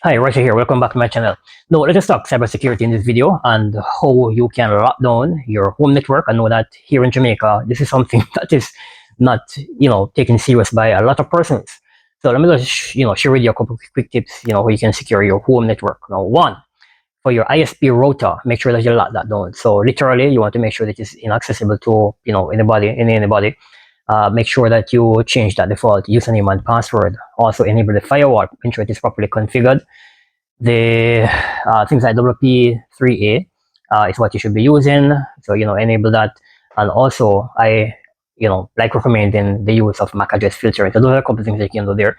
Hi, Roger here. Welcome back to my channel. Now, let us talk cybersecurity in this video and how you can lock down your home network. I know that here in Jamaica, this is something that is not, taken serious by a lot of persons. So let me just, share with you a couple of quick tips, how you can secure your home network. Now, one, for your ISP router, make sure that you lock that down. So literally, you want to make sure that it's inaccessible to, anybody. Make sure that you change that default username and password. Also enable the firewall, ensure it is properly configured. The things like WP3A is what you should be using. So enable that, and also I like recommending the use of MAC address filtering. So those are a couple of things that you can do there.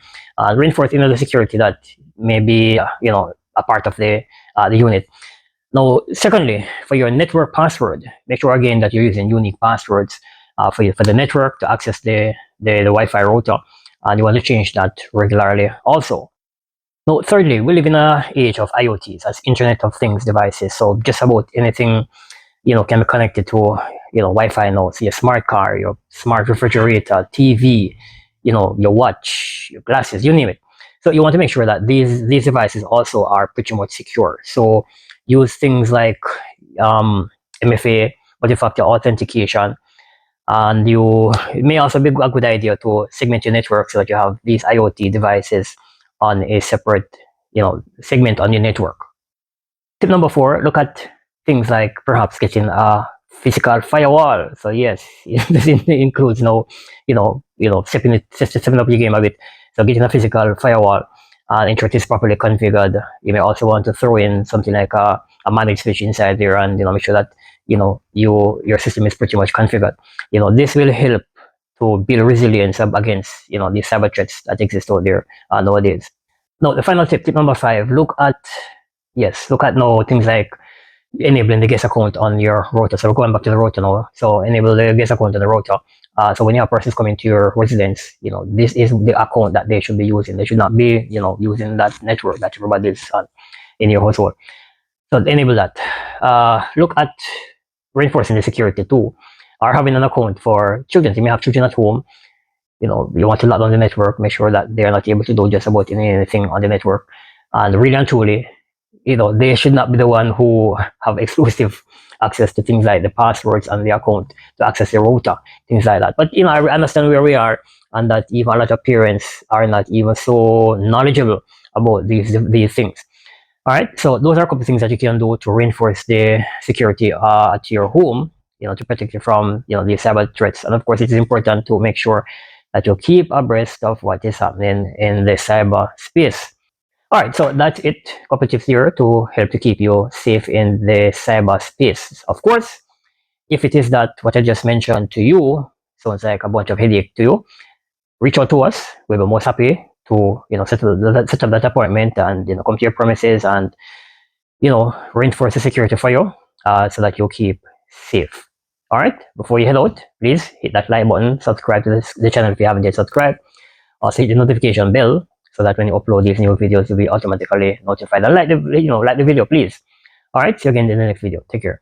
Reinforce the security that may be a part of the unit. Now, secondly, for your network password, make sure again that you're using unique passwords for the network to access the Wi-Fi router, and you want to change that regularly also. Now, thirdly, we live in an age of IoTs, as Internet of Things devices. So just about anything can be connected to Wi-Fi now. So your smart car, your smart refrigerator, TV, your watch, your glasses, you name it. So you want to make sure that these devices also are pretty much secure. So use things like MFA, multi-factor authentication, and it may also be a good idea to segment your network so that you have these IoT devices on a separate segment on your network. Tip number 4, look at things like perhaps getting a physical firewall. So yes, this includes stepping up your game a bit. So getting a physical firewall and ensure it is properly configured. You may also want to throw in something like a managed switch inside there, and make sure that your system is pretty much configured. This will help to build resilience against these cyber threats that exist out there nowadays. Now, the final tip number 5, look at now things like enabling the guest account on your router. So we're going back to the router now. So enable the guest account on the router. So when your person is coming to your residence, this is the account that they should be using. They should not be, using that network that everybody is on in your household. So enable that. Look at reinforcing the security too, or having an account for children. You may have children at home. You want to lock down the network, make sure that they're not able to do just about anything on the network. And really and truly, they should not be the one who have exclusive access to things like the passwords and the account to access the router, things like that. But I understand where we are, and that even a lot of parents are not even so knowledgeable about these things. All right, so those are a couple of things that you can do to reinforce the security at your home, to protect you from these cyber threats. And of course, it is important to make sure that you keep abreast of what is happening in the cyber space. All right, so that's it. Couple tips here to help to keep you safe in the cyber space. Of course, if it is that what I just mentioned to you sounds like a bunch of headache to you, reach out to us. We'll be most happy to set up that appointment and come to your premises and reinforce the security for you so that you'll keep safe. All right, before you head out, please hit that like button, subscribe to the channel if you haven't yet subscribed. Also hit the notification bell so that when you upload these new videos, you'll be automatically notified. And like the video, please. All right, see you again in the next video. Take care.